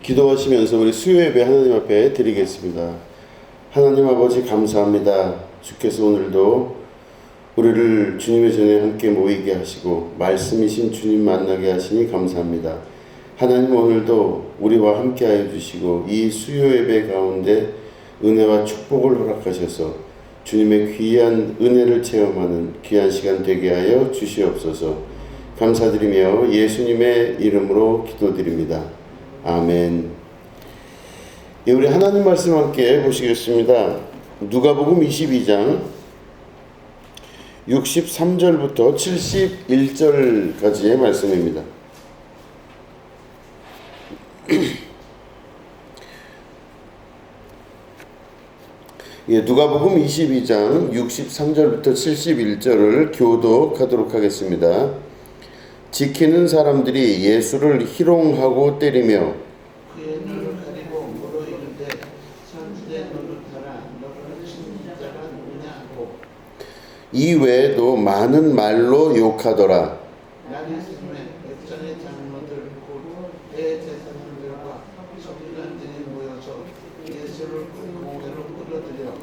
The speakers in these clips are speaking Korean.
기도하시면서 우리 수요 예배 하나님 앞에 드리겠습니다. 하나님 아버지 감사합니다. 주께서 오늘도 우리를 주님의 전에 함께 모이게 하시고 말씀이신 주님 만나게 하시니 감사합니다. 하나님 오늘도 우리와 함께 하여 주시고 이 수요 예배 가운데 은혜와 축복을 허락하셔서 주님의 귀한 은혜를 체험하는 귀한 시간 되게 하여 주시옵소서. 감사드리며 예수님의 이름으로 기도드립니다. 아멘. 우리 하나님 말씀 함께 보시겠습니다. 누가복음 22장 63절부터 71절까지의 말씀입니다. 누가복음 22장 63절부터 71절을 교독하도록 하겠습니다. 지키는 사람들이 예수를 희롱하고 때리며 그의 눈을 가리고 물어 이르되 선지자의 눈을 타라 너를 친 자가 누구냐 하고 이 외에도 많은 말로 욕하더라. 날이 새매 백성의 장로들 곧 대제사장들과 서기관들이 모여서 예수를 공회로 끌어들여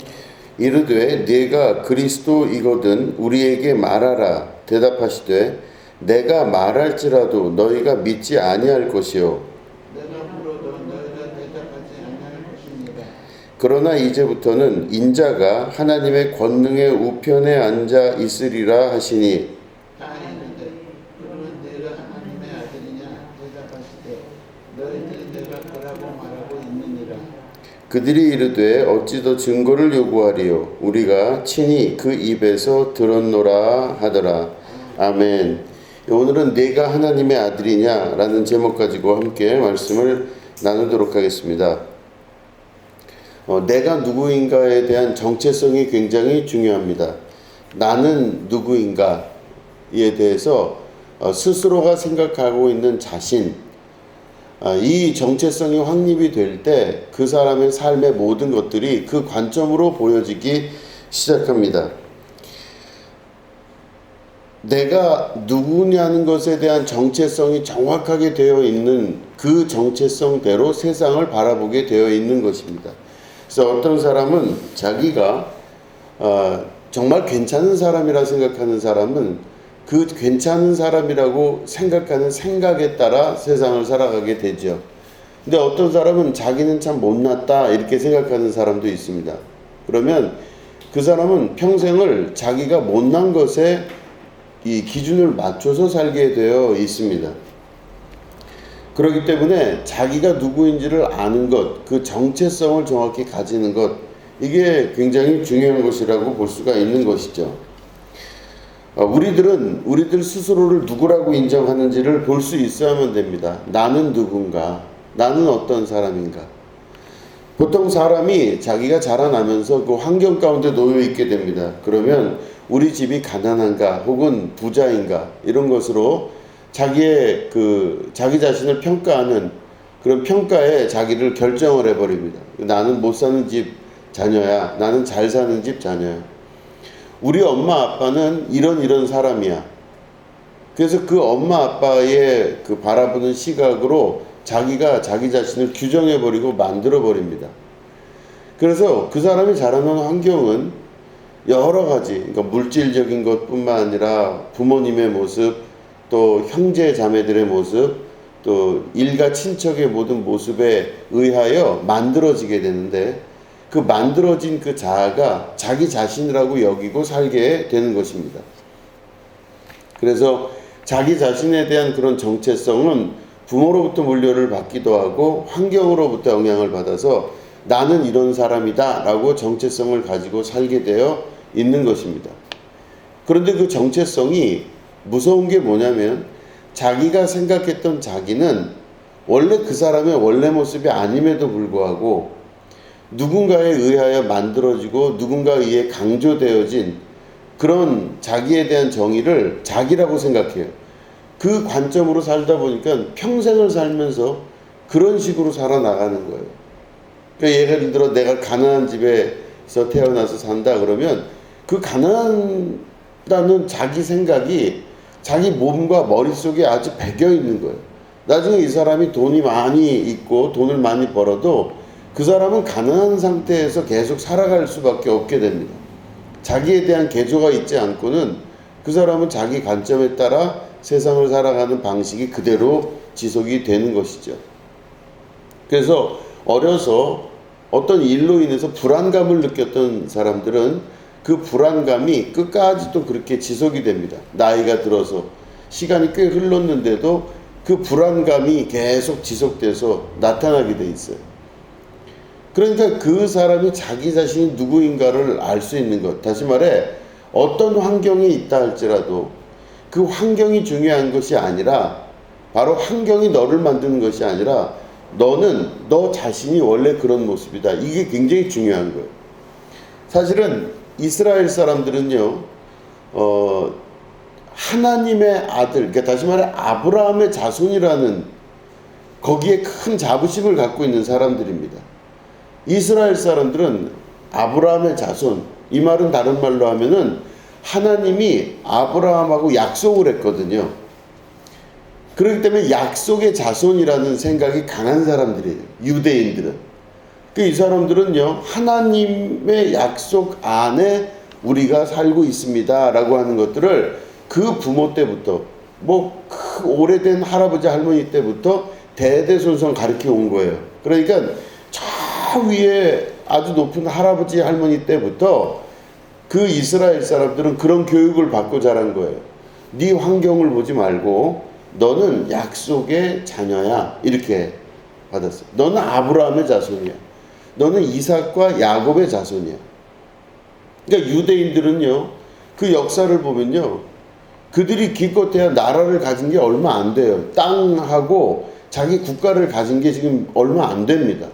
이르되 네가 그리스도이거든 우리에게 말하라. 대답하시되 내가 말할지라도 너희가 믿지 아니할 것이요 내가 물어도 너희가 대답하지 아니할 것입니다. 그러나 이제부터는 인자가 하나님의 권능의 우편에 앉아 있으리라 하시니 다 이르되 그러면 내가 하나님의 아들이냐 대답하시되 너희들이 내가 그라고 말하고 있느니라. 그들이 이르되 어찌 더 증거를 요구하리요 우리가 친히 그 입에서 들었노라 하더라. 아멘. 오늘은 내가 하나님의 아들이냐 라는 제목 가지고 함께 말씀을 나누도록 하겠습니다. 내가 누구인가에 대한 정체성이 굉장히 중요합니다. 나는 누구인가에 대해서 스스로가 생각하고 있는 자신, 이 정체성이 확립이 될 때 그 사람의 삶의 모든 것들이 그 관점으로 보여지기 시작합니다. 내가 누구냐는 것에 대한 정체성이 정확하게 되어 있는 그 정체성대로 세상을 바라보게 되어 있는 것입니다. 그래서 어떤 사람은 자기가 정말 괜찮은 사람이라 생각하는 사람은 그 괜찮은 사람이라고 생각하는 생각에 따라 세상을 살아가게 되죠. 근데 어떤 사람은 자기는 참 못났다 이렇게 생각하는 사람도 있습니다. 그러면 그 사람은 평생을 자기가 못난 것에 이 기준을 맞춰서 살게 되어 있습니다. 그렇기 때문에 자기가 누구인지를 아는 것, 그 정체성을 정확히 가지는 것, 이게 굉장히 중요한 것이라고 볼 수가 있는 것이죠. 우리들 스스로를 누구라고 인정하는지를 볼 수 있어야만 됩니다. 나는 누군가, 나는 어떤 사람인가. 보통 사람이 자기가 자라나면서 그 환경 가운데 놓여 있게 됩니다. 그러면 우리 집이 가난한가 혹은 부자인가 이런 것으로 자기 자신을 평가하는 그런 평가에 자기를 결정을 해버립니다. 나는 못 사는 집 자녀야. 나는 잘 사는 집 자녀야. 우리 엄마 아빠는 이런 사람이야. 그래서 그 엄마 아빠의 그 바라보는 시각으로 자기가 자기 자신을 규정해버리고 만들어버립니다. 그래서 그 사람이 자라는 환경은 여러 가지, 그러니까 물질적인 것뿐만 아니라 부모님의 모습, 또 형제 자매들의 모습, 또 일가 친척의 모든 모습에 의하여 만들어지게 되는데 그 만들어진 그 자아가 자기 자신이라고 여기고 살게 되는 것입니다. 그래서 자기 자신에 대한 그런 정체성은 부모로부터 물려를 받기도 하고 환경으로부터 영향을 받아서 나는 이런 사람이다 라고 정체성을 가지고 살게 되어 있는 것입니다. 그런데 그 정체성이 무서운 게 뭐냐면 자기가 생각했던 자기는 원래 그 사람의 원래 모습이 아님에도 불구하고 누군가에 의하여 만들어지고 누군가에 의해 강조되어진 그런 자기에 대한 정의를 자기라고 생각해요. 그 관점으로 살다 보니까 평생을 살면서 그런 식으로 살아나가는 거예요. 그러니까 예를 들어 내가 가난한 집에서 태어나서 산다 그러면 그 가난하다는 자기 생각이 자기 몸과 머릿속에 아주 배겨 있는 거예요. 나중에 이 사람이 돈이 많이 있고 돈을 많이 벌어도 그 사람은 가난한 상태에서 계속 살아갈 수밖에 없게 됩니다. 자기에 대한 개조가 있지 않고는 그 사람은 자기 관점에 따라 세상을 살아가는 방식이 그대로 지속이 되는 것이죠. 그래서 어려서 어떤 일로 인해서 불안감을 느꼈던 사람들은 그 불안감이 끝까지 또 그렇게 지속이 됩니다. 나이가 들어서 시간이 꽤 흘렀는데도 그 불안감이 계속 지속돼서 나타나게 돼 있어요. 그러니까 그 사람이 자기 자신이 누구인가를 알 수 있는 것. 다시 말해 어떤 환경에 있다 할지라도 그 환경이 중요한 것이 아니라 바로 환경이 너를 만드는 것이 아니라 너는 너 자신이 원래 그런 모습이다. 이게 굉장히 중요한 거예요. 사실은 이스라엘 사람들은요, 하나님의 아들, 그러니까 다시 말해 아브라함의 자손이라는 거기에 큰 자부심을 갖고 있는 사람들입니다. 이스라엘 사람들은 아브라함의 자손, 이 말은 다른 말로 하면은 하나님이 아브라함하고 약속을 했거든요. 그렇기 때문에 약속의 자손이라는 생각이 강한 사람들이에요. 유대인들은. 이 사람들은요, 하나님의 약속 안에 우리가 살고 있습니다 라고 하는 것들을 그 부모 때부터 그 오래된 할아버지 할머니 때부터 대대손손 가르쳐 온 거예요. 그러니까 저 위에 아주 높은 할아버지 할머니 때부터 그 이스라엘 사람들은 그런 교육을 받고 자란 거예요. 네 환경을 보지 말고 너는 약속의 자녀야, 이렇게 받았어요. 너는 아브라함의 자손이야. 너는 이삭과 야곱의 자손이야. 그러니까 유대인들은요, 그 역사를 보면요, 그들이 기껏해야 나라를 가진 게 얼마 안 돼요. 땅하고 자기 국가를 가진 게 지금 얼마 안 됩니다.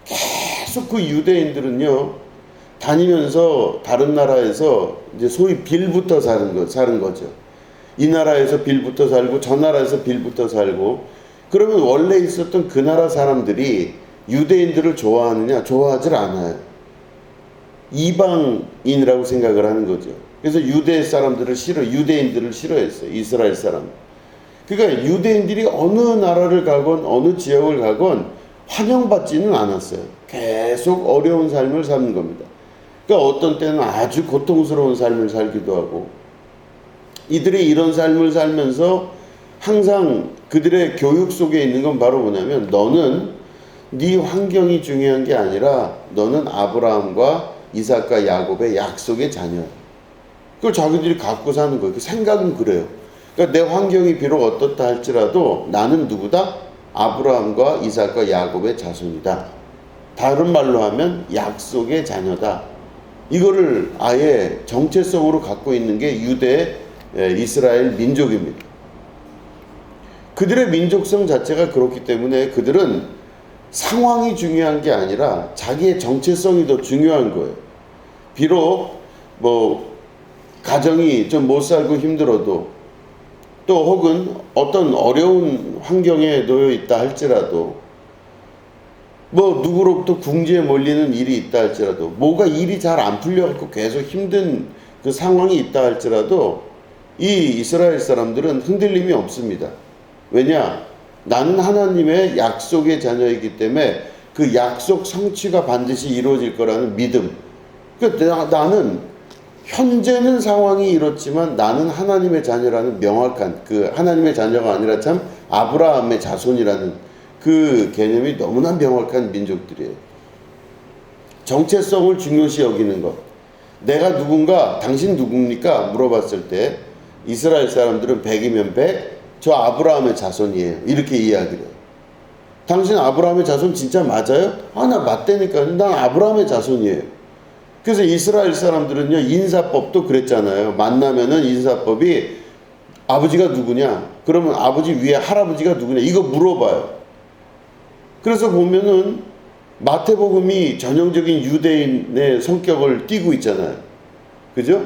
계속 그 유대인들은요, 다니면서 다른 나라에서 이제 소위 빌부터 사는 거죠. 이 나라에서 빌부터 살고 저 나라에서 빌부터 살고. 그러면 원래 있었던 그 나라 사람들이 유대인들을 좋아하느냐? 좋아하질 않아요. 이방인이라고 생각을 하는 거죠. 그래서 유대인들을 싫어했어요. 이스라엘 사람. 그러니까 유대인들이 어느 나라를 가건 어느 지역을 가건 환영받지는 않았어요. 계속 어려운 삶을 사는 겁니다. 그러니까 어떤 때는 아주 고통스러운 삶을 살기도 하고, 이들이 이런 삶을 살면서 항상 그들의 교육 속에 있는 건 바로 뭐냐면, 너는 네 환경이 중요한 게 아니라 너는 아브라함과 이삭과 야곱의 약속의 자녀야. 그걸 자기들이 갖고 사는 거예요. 그 생각은 그래요. 그러니까 내 환경이 비록 어떻다 할지라도 나는 누구다? 아브라함과 이삭과 야곱의 자손이다. 다른 말로 하면 약속의 자녀다. 이거를 아예 정체성으로 갖고 있는 게 유대 이스라엘 민족입니다. 그들의 민족성 자체가 그렇기 때문에 그들은 상황이 중요한 게 아니라 자기의 정체성이 더 중요한 거예요. 비록 가정이 좀 못 살고 힘들어도, 또 혹은 어떤 어려운 환경에 놓여 있다 할지라도, 누구로부터 궁지에 몰리는 일이 있다 할지라도, 뭐가 일이 잘 안 풀려갖고 계속 힘든 그 상황이 있다 할지라도 이 이스라엘 사람들은 흔들림이 없습니다. 왜냐? 나는 하나님의 약속의 자녀이기 때문에 그 약속 성취가 반드시 이루어질 거라는 믿음. 그러니까 나는 현재는 상황이 이렇지만 나는 하나님의 자녀라는 명확한, 그 하나님의 자녀가 아니라 참 아브라함의 자손이라는 그 개념이 너무나 명확한 민족들이에요. 정체성을 중요시 여기는 것. 내가 누군가, 당신 누굽니까? 물어봤을 때 이스라엘 사람들은 100이면 100, 저 아브라함의 자손이에요. 이렇게 이야기를 해요. 당신 아브라함의 자손 진짜 맞아요? 나 맞다니까. 난 아브라함의 자손이에요. 그래서 이스라엘 사람들은요, 인사법도 그랬잖아요. 만나면은 인사법이 아버지가 누구냐? 그러면 아버지 위에 할아버지가 누구냐? 이거 물어봐요. 그래서 보면은 마태복음이 전형적인 유대인의 성격을 띠고 있잖아요. 그죠?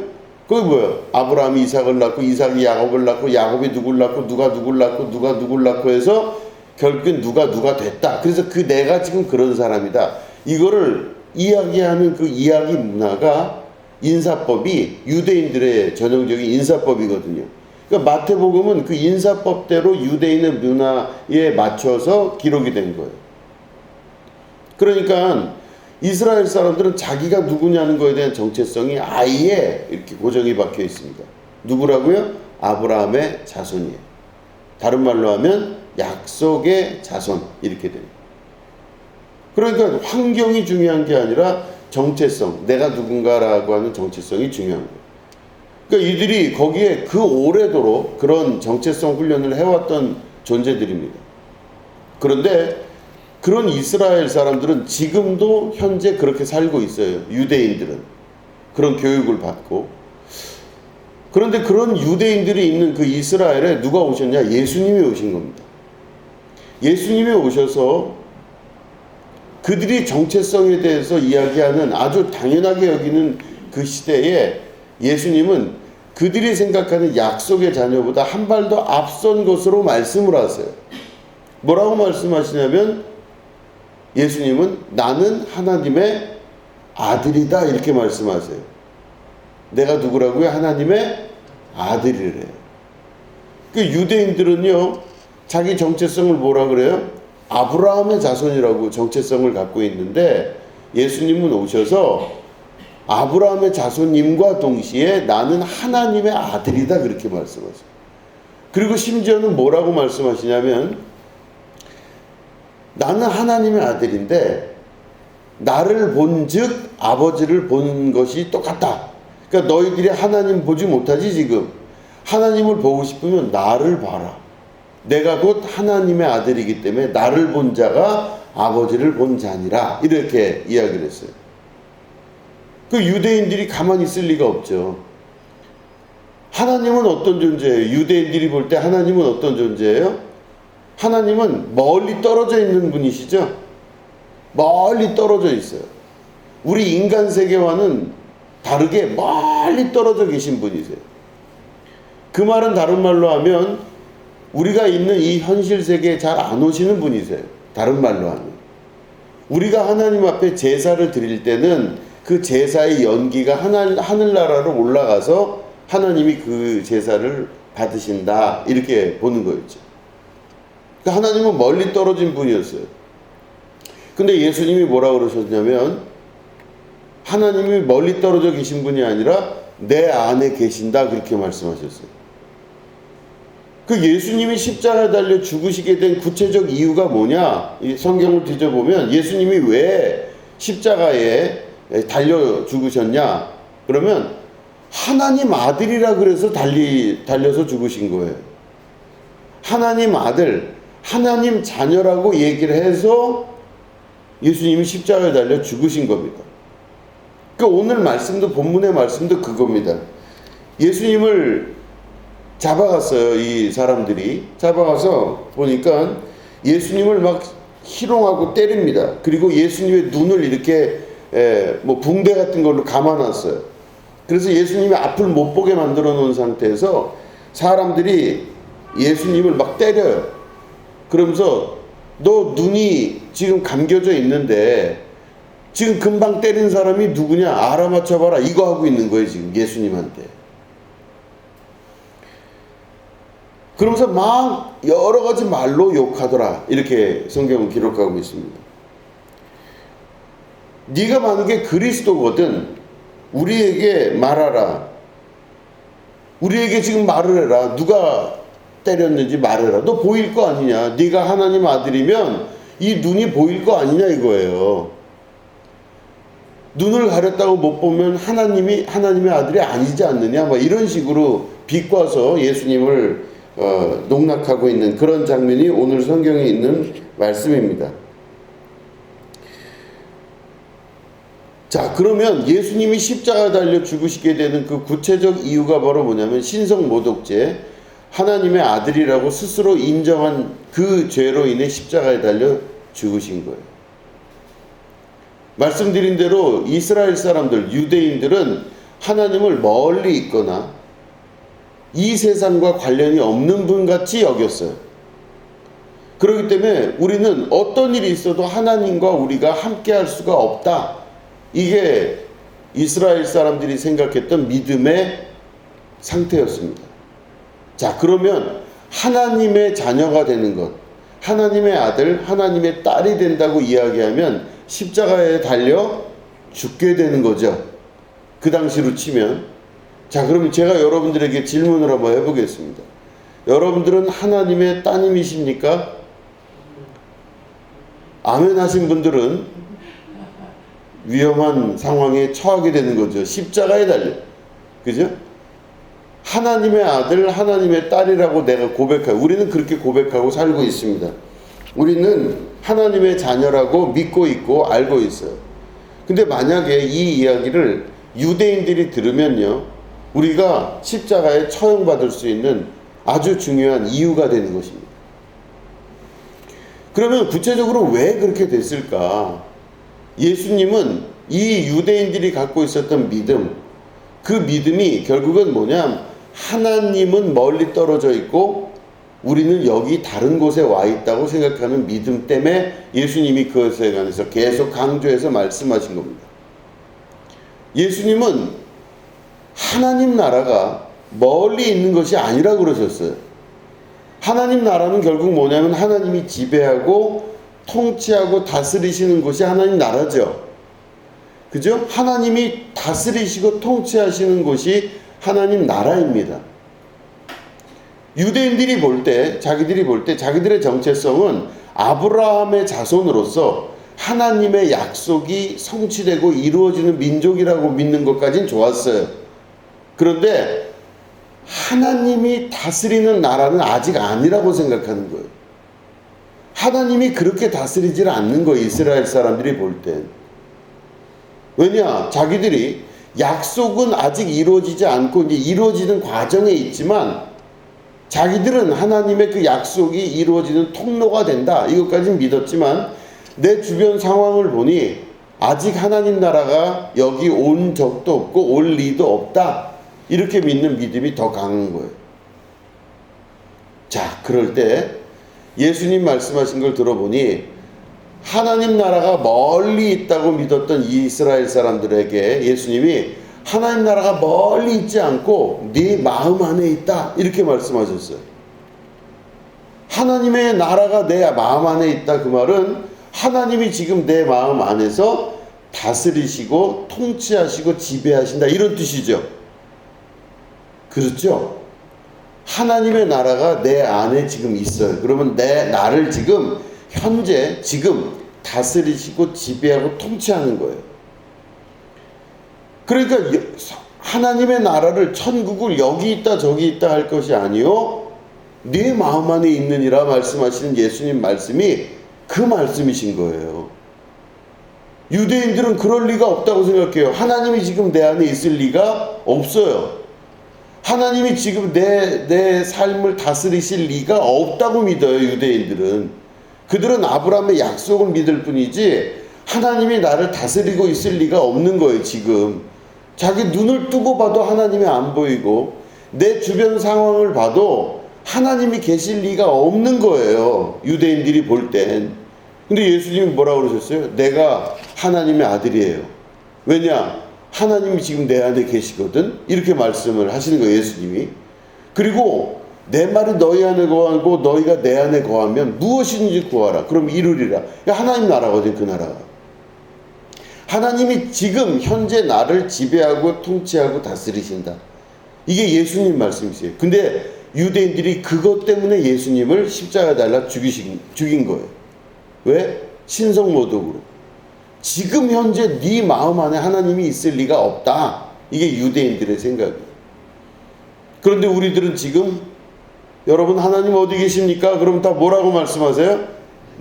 그게 뭐예요? 아브라함이 이삭을 낳고, 이삭이 야곱을 낳고, 야곱이 누굴 낳고, 누가 누굴 낳고, 누가 누굴 낳고 해서 결국엔 누가 됐다. 그래서 내가 지금 그런 사람이다. 이거를 이야기하는 그 이야기 문화가 인사법이 유대인들의 전형적인 인사법이거든요. 그러니까 마태복음은 그 인사법대로 유대인의 문화에 맞춰서 기록이 된 거예요. 그러니까 이스라엘 사람들은 자기가 누구냐는 거에 대한 정체성이 아예 이렇게 고정이 박혀 있습니다. 누구라고요? 아브라함의 자손이에요. 다른 말로 하면 약속의 자손 이렇게 돼요. 그러니까 환경이 중요한 게 아니라 정체성, 내가 누군가라고 하는 정체성이 중요한 거예요. 그러니까 이들이 거기에 그 오래도록 그런 정체성 훈련을 해왔던 존재들입니다. 그런데 그런 이스라엘 사람들은 지금도 현재 그렇게 살고 있어요. 유대인들은 그런 교육을 받고. 그런데 그런 유대인들이 있는 그 이스라엘에 누가 오셨냐? 예수님이 오신 겁니다. 예수님이 오셔서 그들이 정체성에 대해서 이야기하는 아주 당연하게 여기는 그 시대에 예수님은 그들이 생각하는 약속의 자녀보다 한 발 더 앞선 것으로 말씀을 하세요. 뭐라고 말씀하시냐면 예수님은 나는 하나님의 아들이다 이렇게 말씀하세요. 내가 누구라고요? 하나님의 아들이래요. 그 유대인들은요 자기 정체성을 뭐라 그래요? 아브라함의 자손이라고 정체성을 갖고 있는데 예수님은 오셔서 아브라함의 자손님과 동시에 나는 하나님의 아들이다 그렇게 말씀하세요. 그리고 심지어는 뭐라고 말씀하시냐면 나는 하나님의 아들인데 나를 본즉 아버지를 본 것이 똑같다. 그러니까 너희들이 하나님 보지 못하지 지금. 하나님을 보고 싶으면 나를 봐라. 내가 곧 하나님의 아들이기 때문에 나를 본 자가 아버지를 본 자니라. 이렇게 이야기를 했어요. 그 유대인들이 가만히 있을 리가 없죠. 하나님은 어떤 존재예요? 유대인들이 볼 때 하나님은 어떤 존재예요? 하나님은 멀리 떨어져 있는 분이시죠? 멀리 떨어져 있어요. 우리 인간 세계와는 다르게 멀리 떨어져 계신 분이세요. 그 말은 다른 말로 하면 우리가 있는 이 현실 세계에 잘 안 오시는 분이세요. 다른 말로 하면. 우리가 하나님 앞에 제사를 드릴 때는 그 제사의 연기가 하늘나라로 올라가서 하나님이 그 제사를 받으신다. 이렇게 보는 거였죠. 그러니까 하나님은 멀리 떨어진 분이었어요. 근데 예수님이 뭐라 그러셨냐면 하나님이 멀리 떨어져 계신 분이 아니라 내 안에 계신다. 그렇게 말씀하셨어요. 그 예수님이 십자가에 달려 죽으시게 된 구체적 이유가 뭐냐? 이 성경을 뒤져보면 예수님이 왜 십자가에 달려 죽으셨냐? 그러면 하나님 아들이라 그래서 달려서 죽으신 거예요. 하나님 아들, 하나님 자녀라고 얘기를 해서 예수님이 십자가에 달려 죽으신 겁니다. 그러니까 오늘 말씀도 본문의 말씀도 그겁니다. 예수님을 잡아갔어요. 이 사람들이 잡아가서 보니까 예수님을 막 희롱하고 때립니다. 그리고 예수님의 눈을 이렇게 뭐 붕대 같은 걸로 감아놨어요. 그래서 예수님이 앞을 못 보게 만들어 놓은 상태에서 사람들이 예수님을 막 때려요. 그러면서 너 눈이 지금 감겨져 있는데 지금 금방 때린 사람이 누구냐 알아맞혀봐라 이거 하고 있는 거예요. 지금 예수님한테. 그러면서 막 여러 가지 말로 욕하더라. 이렇게 성경은 기록하고 있습니다. 네가 만약에 그리스도거든 우리에게 말하라. 우리에게 지금 말을 해라. 누가 때렸는지 말해라. 너 보일 거 아니냐. 네가 하나님 아들이면 이 눈이 보일 거 아니냐 이거예요. 눈을 가렸다고 못 보면 하나님의 아들이 아니지 않느냐. 막 이런 식으로 비꼬아서 예수님을 농락하고 있는 그런 장면이 오늘 성경에 있는 말씀입니다. 자, 그러면 예수님이 십자가에 달려 죽으시게 되는 그 구체적 이유가 바로 뭐냐면 신성모독죄, 하나님의 아들이라고 스스로 인정한 그 죄로 인해 십자가에 달려 죽으신 거예요. 말씀드린 대로 이스라엘 사람들, 유대인들은 하나님을 멀리 있거나 이 세상과 관련이 없는 분같이 여겼어요. 그렇기 때문에 우리는 어떤 일이 있어도 하나님과 우리가 함께 할 수가 없다. 이게 이스라엘 사람들이 생각했던 믿음의 상태였습니다. 자, 그러면 하나님의 자녀가 되는 것, 하나님의 아들, 하나님의 딸이 된다고 이야기하면 십자가에 달려 죽게 되는 거죠. 그 당시로 치면. 자, 그러면 제가 여러분들에게 질문을 한번 해보겠습니다. 여러분들은 하나님의 따님이십니까? 아멘 하신 분들은 위험한 상황에 처하게 되는 거죠. 십자가에 달려. 그죠? 하나님의 아들, 하나님의 딸이라고 내가 고백하고, 우리는 그렇게 고백하고 살고 있습니다. 우리는 하나님의 자녀라고 믿고 있고 알고 있어요. 근데 만약에 이 이야기를 유대인들이 들으면요, 우리가 십자가에 처형받을 수 있는 아주 중요한 이유가 되는 것입니다. 그러면 구체적으로 왜 그렇게 됐을까? 예수님은 이 유대인들이 갖고 있었던 믿음, 그 믿음이 결국은 뭐냐? 하나님은 멀리 떨어져 있고 우리는 여기 다른 곳에 와 있다고 생각하는 믿음 때문에 예수님이 그것에 관해서 계속 강조해서 말씀하신 겁니다. 예수님은 하나님 나라가 멀리 있는 것이 아니라 그러셨어요. 하나님 나라는 결국 뭐냐면 하나님이 지배하고 통치하고 다스리시는 것이 하나님 나라죠. 그죠? 하나님이 다스리시고 통치하시는 것이 하나님 나라입니다. 유대인들이 볼 때, 자기들이 볼 때 자기들의 정체성은 아브라함의 자손으로서 하나님의 약속이 성취되고 이루어지는 민족이라고 믿는 것까지는 좋았어요. 그런데 하나님이 다스리는 나라는 아직 아니라고 생각하는 거예요. 하나님이 그렇게 다스리질 않는 거예요. 이스라엘 사람들이 볼 땐. 왜냐? 자기들이 약속은 아직 이루어지지 않고 이제 이루어지는 과정에 있지만 자기들은 하나님의 그 약속이 이루어지는 통로가 된다. 이것까지는 믿었지만 내 주변 상황을 보니 아직 하나님 나라가 여기 온 적도 없고 올 리도 없다. 이렇게 믿는 믿음이 더 강한 거예요. 자, 그럴 때 예수님 말씀하신 걸 들어보니 하나님 나라가 멀리 있다고 믿었던 이 이스라엘 사람들에게 예수님이 하나님 나라가 멀리 있지 않고 네 마음 안에 있다 이렇게 말씀하셨어요. 하나님의 나라가 내 마음 안에 있다, 그 말은 하나님이 지금 내 마음 안에서 다스리시고 통치하시고 지배하신다 이런 뜻이죠. 그렇죠? 하나님의 나라가 내 안에 지금 있어요. 그러면 나를 지금 현재 지금 다스리시고 지배하고 통치하는 거예요. 그러니까 하나님의 나라를, 천국을 여기 있다 저기 있다 할 것이 아니요 네 마음 안에 있느니라 말씀하시는 예수님 말씀이 그 말씀이신 거예요. 유대인들은 그럴 리가 없다고 생각해요. 하나님이 지금 내 안에 있을 리가 없어요. 하나님이 지금 내 삶을 다스리실 리가 없다고 믿어요. 유대인들은. 그들은 아브라함의 약속을 믿을 뿐이지 하나님이 나를 다스리고 있을 리가 없는 거예요. 지금 자기 눈을 뜨고 봐도 하나님이 안 보이고 내 주변 상황을 봐도 하나님이 계실 리가 없는 거예요. 유대인들이 볼 땐. 근데 예수님이 뭐라고 그러셨어요? 내가 하나님의 아들이에요. 왜냐? 하나님이 지금 내 안에 계시거든. 이렇게 말씀을 하시는 거예요. 예수님이. 그리고 내 말이 너희 안에 거하고 너희가 내 안에 거하면 무엇이든지 구하라. 그럼 이루리라. 하나님 나라거든, 그 나라가. 하나님이 지금 현재 나를 지배하고 통치하고 다스리신다. 이게 예수님 말씀이세요. 근데 유대인들이 그것 때문에 예수님을 십자가에 달라 죽인 거예요. 왜? 신성모독으로. 지금 현재 네 마음 안에 하나님이 있을 리가 없다. 이게 유대인들의 생각이에요. 그런데 우리들은 지금 여러분 하나님 어디 계십니까? 그럼 다 뭐라고 말씀하세요?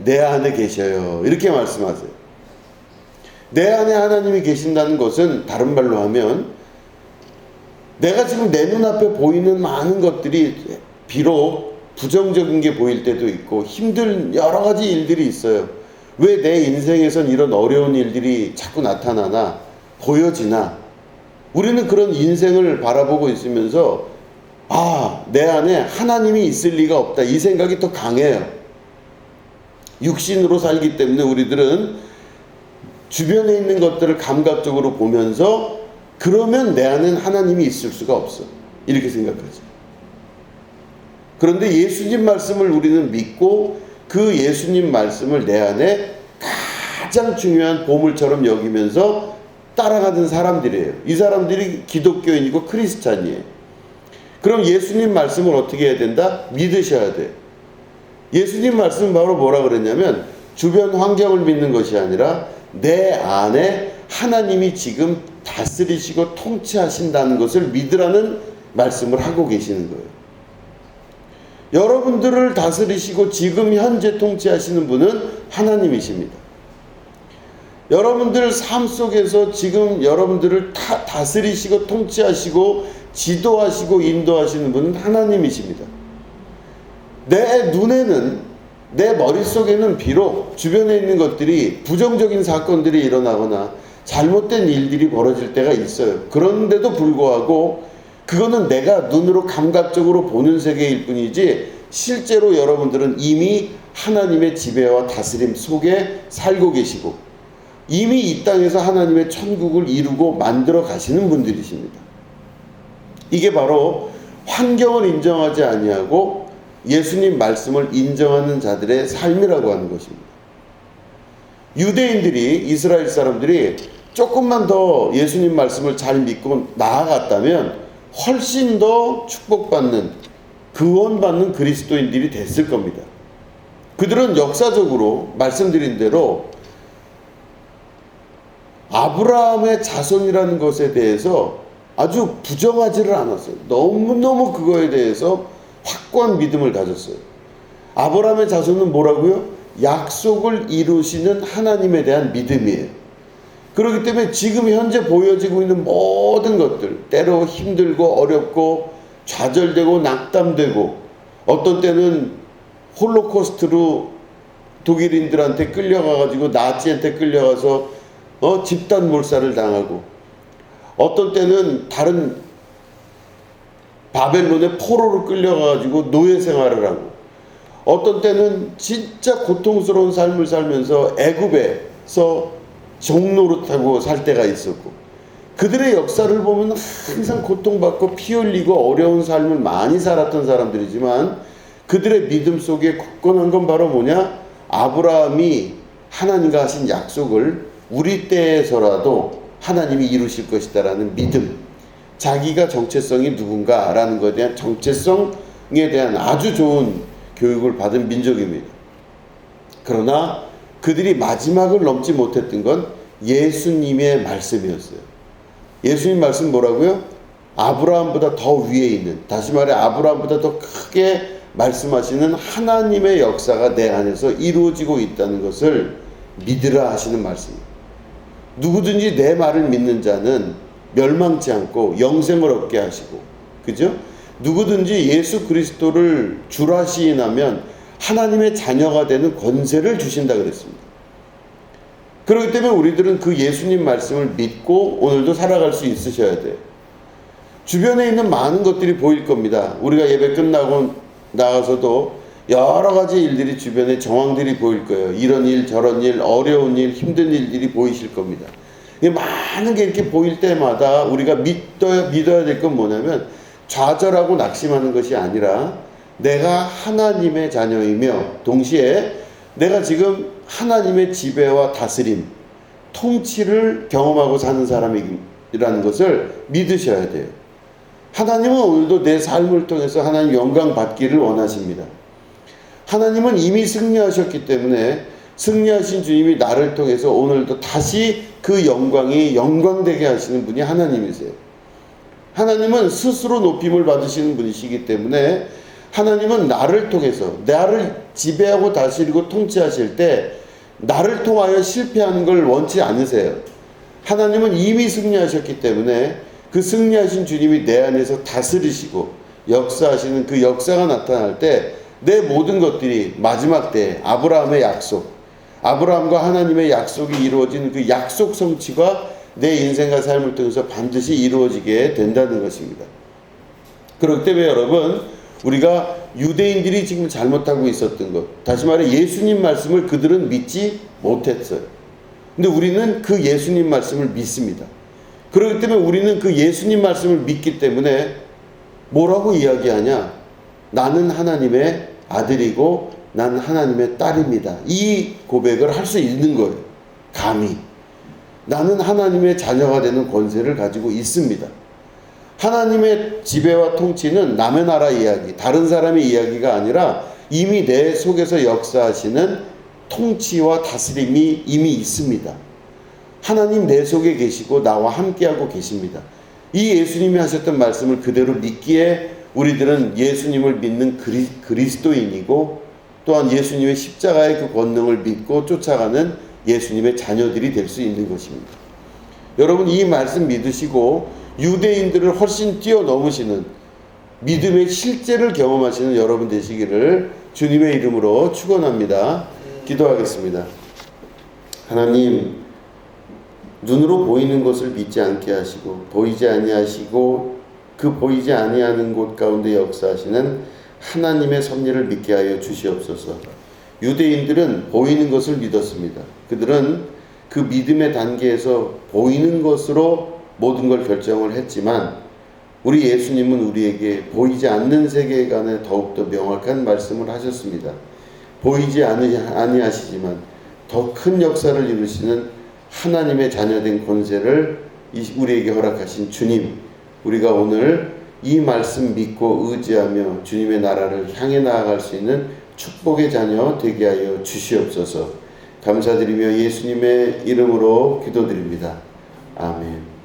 내 안에 계셔요. 이렇게 말씀하세요. 내 안에 하나님이 계신다는 것은 다른 말로 하면 내가 지금 내 눈앞에 보이는 많은 것들이 비록 부정적인 게 보일 때도 있고 힘든 여러 가지 일들이 있어요. 왜 내 인생에선 이런 어려운 일들이 자꾸 나타나나 보여지나 우리는 그런 인생을 바라보고 있으면서 내 안에 하나님이 있을 리가 없다 이 생각이 더 강해요. 육신으로 살기 때문에 우리들은 주변에 있는 것들을 감각적으로 보면서 그러면 내 안에는 하나님이 있을 수가 없어 이렇게 생각하죠. 그런데 예수님 말씀을 우리는 믿고 그 예수님 말씀을 내 안에 가장 중요한 보물처럼 여기면서 따라가는 사람들이에요. 이 사람들이 기독교인이고 크리스찬이에요. 그럼 예수님 말씀을 어떻게 해야 된다? 믿으셔야 돼요. 예수님 말씀은 바로 뭐라 그랬냐면 주변 환경을 믿는 것이 아니라 내 안에 하나님이 지금 다스리시고 통치하신다는 것을 믿으라는 말씀을 하고 계시는 거예요. 여러분들을 다스리시고 지금 현재 통치하시는 분은 하나님이십니다. 여러분들 삶 속에서 지금 여러분들을 다스리시고 통치하시고 지도하시고 인도하시는 분은 하나님이십니다. 내 눈에는, 내 머릿속에는 비록 주변에 있는 것들이 부정적인 사건들이 일어나거나 잘못된 일들이 벌어질 때가 있어요. 그런데도 불구하고 그거는 내가 눈으로 감각적으로 보는 세계일 뿐이지 실제로 여러분들은 이미 하나님의 지배와 다스림 속에 살고 계시고 이미 이 땅에서 하나님의 천국을 이루고 만들어 가시는 분들이십니다. 이게 바로 환경을 인정하지 아니하고 예수님 말씀을 인정하는 자들의 삶이라고 하는 것입니다. 유대인들이, 이스라엘 사람들이 조금만 더 예수님 말씀을 잘 믿고 나아갔다면 훨씬 더 축복받는, 구원받는 그리스도인들이 됐을 겁니다. 그들은 역사적으로 말씀드린 대로 아브라함의 자손이라는 것에 대해서 아주 부정하지를 않았어요. 너무너무 그거에 대해서 확고한 믿음을 가졌어요. 아브라함의 자손은 뭐라고요? 약속을 이루시는 하나님에 대한 믿음이에요. 그렇기 때문에 지금 현재 보여지고 있는 모든 것들, 때로 힘들고 어렵고 좌절되고 낙담되고 어떤 때는 홀로코스트로 독일인들한테 끌려가가지고 나치한테 끌려가서 집단 몰살을 당하고 어떤 때는 다른 바벨론의 포로로 끌려가가지고 노예 생활을 하고 어떤 때는 진짜 고통스러운 삶을 살면서 애굽에서 종노릇하고 살 때가 있었고 그들의 역사를 보면 항상 고통받고 피 흘리고 어려운 삶을 많이 살았던 사람들이지만 그들의 믿음 속에 굳건한 건 바로 뭐냐? 아브라함이 하나님과 하신 약속을 우리 때에서라도 하나님이 이루실 것이다라는 믿음, 자기가 정체성이 누군가라는 것에 대한 정체성에 대한 아주 좋은 교육을 받은 민족입니다. 그러나 그들이 마지막을 넘지 못했던 건 예수님의 말씀이었어요. 예수님 말씀 뭐라고요? 아브라함보다 더 위에 있는, 다시 말해 아브라함보다 더 크게 말씀하시는 하나님의 역사가 내 안에서 이루어지고 있다는 것을 믿으라 하시는 말씀입니다. 누구든지 내 말을 믿는 자는 멸망치 않고 영생을 얻게 하시고, 그죠? 누구든지 예수 그리스도를 주라 시인하면 하나님의 자녀가 되는 권세를 주신다 그랬습니다. 그렇기 때문에 우리들은 그 예수님 말씀을 믿고 오늘도 살아갈 수 있으셔야 돼요. 주변에 있는 많은 것들이 보일 겁니다. 우리가 예배 끝나고 나가서도 여러 가지 일들이 주변에 정황들이 보일 거예요. 이런 일, 저런 일, 어려운 일, 힘든 일들이 보이실 겁니다. 많은 게 이렇게 보일 때마다 우리가 믿어야 될 건 뭐냐면 좌절하고 낙심하는 것이 아니라 내가 하나님의 자녀이며 동시에 내가 지금 하나님의 지배와 다스림, 통치를 경험하고 사는 사람이라는 것을 믿으셔야 돼요. 하나님은 오늘도 내 삶을 통해서 하나님 영광 받기를 원하십니다. 하나님은 이미 승리하셨기 때문에 승리하신 주님이 나를 통해서 오늘도 다시 그 영광이 영광되게 하시는 분이 하나님이세요. 하나님은 스스로 높임을 받으시는 분이시기 때문에 하나님은 나를 통해서 나를 지배하고 다스리고 통치하실 때 나를 통하여 실패하는 걸 원치 않으세요. 하나님은 이미 승리하셨기 때문에 그 승리하신 주님이 내 안에서 다스리시고 역사하시는 그 역사가 나타날 때 내 모든 것들이 마지막 때 아브라함의 약속, 아브라함과 하나님의 약속이 이루어진 그 약속 성취가 내 인생과 삶을 통해서 반드시 이루어지게 된다는 것입니다. 그렇기 때문에 여러분, 우리가 유대인들이 지금 잘못하고 있었던 것, 다시 말해 예수님 말씀을 그들은 믿지 못했어요. 근데 우리는 그 예수님 말씀을 믿습니다. 그렇기 때문에 우리는 그 예수님 말씀을 믿기 때문에 뭐라고 이야기하냐? 나는 하나님의 아들이고 나는 하나님의 딸입니다. 이 고백을 할 수 있는 거예요. 감히. 나는 하나님의 자녀가 되는 권세를 가지고 있습니다. 하나님의 지배와 통치는 남의 나라 이야기, 다른 사람의 이야기가 아니라 이미 내 속에서 역사하시는 통치와 다스림이 이미 있습니다. 하나님 내 속에 계시고 나와 함께하고 계십니다. 이 예수님이 하셨던 말씀을 그대로 믿기에 우리들은 예수님을 믿는 그리스도인이고 또한 예수님의 십자가의 그 권능을 믿고 쫓아가는 예수님의 자녀들이 될 수 있는 것입니다. 여러분, 이 말씀 믿으시고 유대인들을 훨씬 뛰어넘으시는 믿음의 실제를 경험하시는 여러분 되시기를 주님의 이름으로 축원합니다. 기도하겠습니다. 하나님, 눈으로 보이는 것을 믿지 않게 하시고 보이지 아니하시고 그 보이지 아니하는 곳 가운데 역사하시는 하나님의 섭리를 믿게 하여 주시옵소서. 유대인들은 보이는 것을 믿었습니다. 그들은 그 믿음의 단계에서 보이는 것으로 모든 걸 결정을 했지만 우리 예수님은 우리에게 보이지 않는 세계관에 더욱더 명확한 말씀을 하셨습니다. 보이지 아니하시지만 더 큰 역사를 이루시는 하나님의 자녀된 권세를 우리에게 허락하신 주님, 우리가 오늘 이 말씀 믿고 의지하며 주님의 나라를 향해 나아갈 수 있는 축복의 자녀 되게 하여 주시옵소서. 감사드리며 예수님의 이름으로 기도드립니다. 아멘.